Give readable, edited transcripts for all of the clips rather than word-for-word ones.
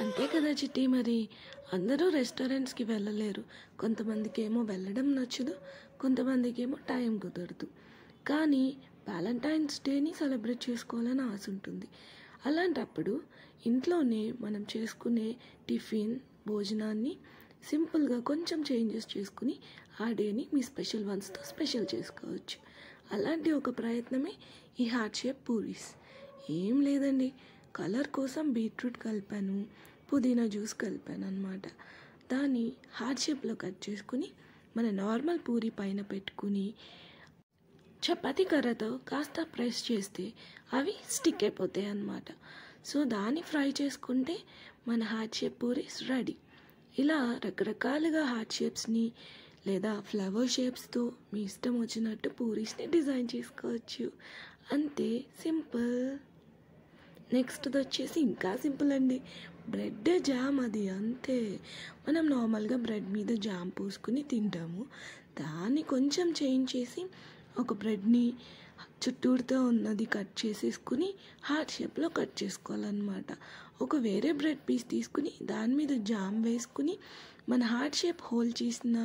అంతే కదా చిట్టి. మరి అందరూ రెస్టారెంట్స్కి వెళ్ళలేరు. కొంతమందికేమో వెళ్ళడం నచ్చదు, కొంతమందికేమో టైం కుదరదు. కానీ వ్యాలంటైన్స్ డేని సెలబ్రేట్ చేసుకోవాలని ఆశ ఉంటుంది. అలాంటప్పుడు ఇంట్లోనే మనం చేసుకునే టిఫిన్ భోజనాన్ని సింపుల్గా కొంచెం చేంజెస్ చేసుకుని ఆ డేని మీ స్పెషల్ వన్స్తో స్పెషల్ చేసుకోవచ్చు. అలాంటి ఒక ప్రయత్నమే ఈ హార్ట్ షేప్ పూరీస్. ఏం లేదండి, కలర్ కోసం బీట్రూట్ కలిపాను, పుదీనా జ్యూస్ కలిపాను అనమాట. దాన్ని హార్ట్ షేప్లో కట్ చేసుకుని మన నార్మల్ పూరి పైన పెట్టుకుని చపాతీ కర్రతో కాస్త ప్రెస్ చేస్తే అవి స్టిక్ అయిపోతాయి అన్నమాట. సో దాన్ని ఫ్రై చేసుకుంటే మన హార్ట్ షేప్ పూరీస్ రెడీ. ఇలా రకరకాలుగా హార్ట్ షేప్స్ని లేదా ఫ్లవర్ షేప్స్తో మీ ఇష్టం వచ్చినట్టు పూరీస్ని డిజైన్ చేసుకోవచ్చు. అంతే, సింపుల్. నెక్స్ట్ది వచ్చేసి ఇంకా సింపుల్ అండి, బ్రెడ్ జామ్. అది అంతే, మనం నార్మల్గా బ్రెడ్ మీద జామ్ పోసుకుని తింటాము. దాన్ని కొంచెం చేంజ్ చేసి ఒక బ్రెడ్ని చుట్టూరుతో ఉన్నది కట్ చేసేసుకుని హార్ట్ షేప్లో కట్ చేసుకోవాలన్నమాట. ఒక వేరే బ్రెడ్ పీస్ తీసుకుని దాని మీద జామ్ వేసుకుని మన హార్ట్ షేప్ హోల్ చేసిన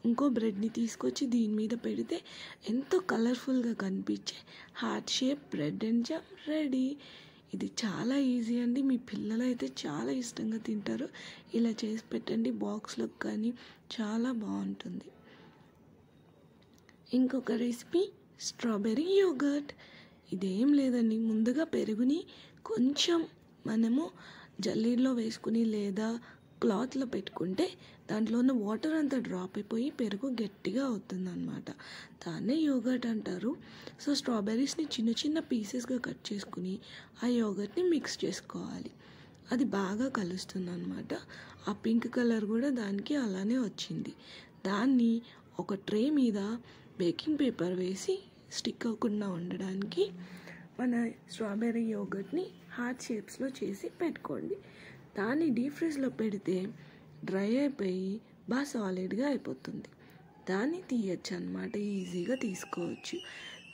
ఇంకో బ్రెడ్ని తీసుకొచ్చి దీని మీద పెడితే ఎంతో కలర్ఫుల్గా కనిపించే heart shape bread and jam ready. ఇది చాలా ఈజీ అండి, మీ పిల్లలు అయితే చాలా ఇష్టంగా తింటారు. ఇలా చేసి పెట్టండి బాక్స్లో, కానీ చాలా బాగుంటుంది. ఇంకొక రెసిపీ స్ట్రాబెర్రీ యోగర్ట్. ఇదేం లేదండి, ముందుగా పెరుగుని కొంచెం మనము జల్లీలో వేసుకుని లేదా క్లాత్లో పెట్టుకుంటే దాంట్లో ఉన్న వాటర్ అంతా డ్రాప్ అయిపోయి పెరుగు గట్టిగా అవుతుందన్నమాట. దాన్నే యోగర్ట్ అంటారు. సో స్ట్రాబెర్రీస్ని చిన్న చిన్న పీసెస్గా కట్ చేసుకుని ఆ యోగర్ట్ని మిక్స్ చేసుకోవాలి. అది బాగా కలుస్తుంది అన్నమాట. ఆ పింక్ కలర్ కూడా దానికి అలానే వచ్చింది. దాన్ని ఒక ట్రే మీద బేకింగ్ పేపర్ వేసి స్టిక్ అవ్వకుండా ఉండడానికి మన స్ట్రాబెర్రీ యోగర్ట్ని హార్ట్ షేప్స్లో చేసి పెట్టుకోండి. దాన్ని డీప్ ఫ్రిడ్జ్లో పెడితే డ్రై అయిపోయి బాగా సాలిడ్గా అయిపోతుంది. దాన్ని తీయచ్చు అన్నమాట, ఈజీగా తీసుకోవచ్చు.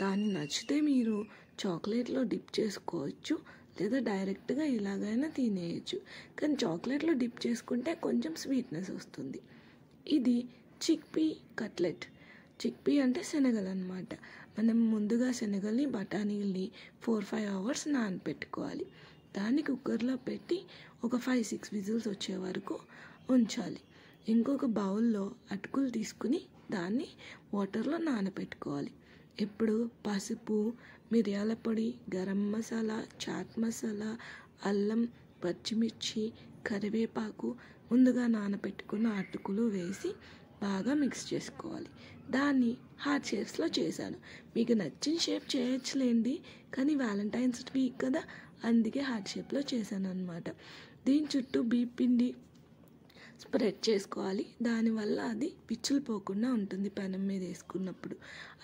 దాన్ని నచ్చితే మీరు చాక్లెట్లో డిప్ చేసుకోవచ్చు లేదా డైరెక్ట్గా ఇలాగైనా తినేయచ్చు. కానీ చాక్లెట్లో డిప్ చేసుకుంటే కొంచెం స్వీట్నెస్ వస్తుంది. ఇది చిక్పీ కట్లెట్. చిక్పీ అంటే శనగలు అనమాట. మనం ముందుగా శనగల్ని బఠానీల్ని 4-5 అవర్స్ నానపెట్టుకోవాలి. దాన్ని కుక్కర్లో పెట్టి ఒక 5-6 విజిల్స్ వచ్చే వరకు ఉంచాలి. ఇంకొక బౌల్లో అటుకులు తీసుకుని దాన్ని వాటర్లో నానపెట్టుకోవాలి. ఇప్పుడు పసుపు, మిరియాల పొడి, గరం మసాలా, చాట్ మసాలా, అల్లం, పచ్చిమిర్చి, కరివేపాకు, ముందుగా నానపెట్టుకున్న అటుకులు వేసి బాగా మిక్స్ చేసుకోవాలి. దాన్ని హార్ట్ షేప్స్లో చేశాను. మీకు నచ్చిన షేప్ చేయొచ్చులేండి, కానీ వ్యాలంటైన్స్ వీక్ కదా, అందుకే హార్ట్ షేప్లో చేశాను అనమాట. దీని చుట్టూ బీప్ పిండి స్ప్రెడ్ చేసుకోవాలి. దానివల్ల అది పిచ్చులు పోకుండా ఉంటుంది పెనం మీద వేసుకున్నప్పుడు.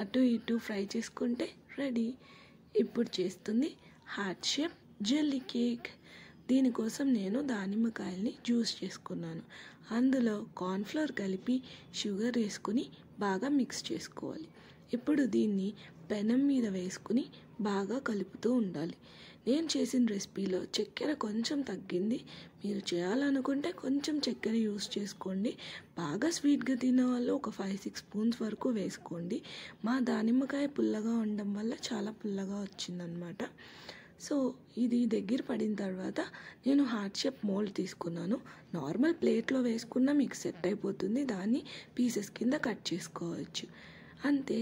అటు ఇటు ఫ్రై చేసుకుంటే రెడీ. ఇప్పుడు చేస్తుంది హార్ట్ షేప్ జెల్లీ కేక్. దీనికోసం నేను దానిమ్మకాయల్ని జ్యూస్ చేసుకున్నాను. అందులో కార్న్ఫ్లోర్ కలిపి షుగర్ వేసుకుని బాగా మిక్స్ చేసుకోవాలి. ఇప్పుడు దీన్ని పెనం మీద వేసుకుని బాగా కలుపుతూ ఉండాలి. నేను చేసిన రెసిపీలో చక్కెర కొంచెం తగ్గింది. మీరు చేయాలనుకుంటే కొంచెం చక్కెర యూస్ చేసుకోండి. బాగా స్వీట్గా తినే వాళ్ళు ఒక 5-6 స్పూన్స్ వరకు వేసుకోండి. మా దానిమ్మకాయ పుల్లగా ఉండడం వల్ల చాలా పుల్లగా వచ్చిందనమాట. సో ఇది దగ్గర పడిన తర్వాత నేను హార్ట్ షేప్ మోల్డ్ తీసుకున్నాను. నార్మల్ ప్లేట్లో వేసుకున్నా మీకు సెట్ అయిపోతుంది. దాన్ని పీసెస్ కింద కట్ చేసుకోవచ్చు. అంతే.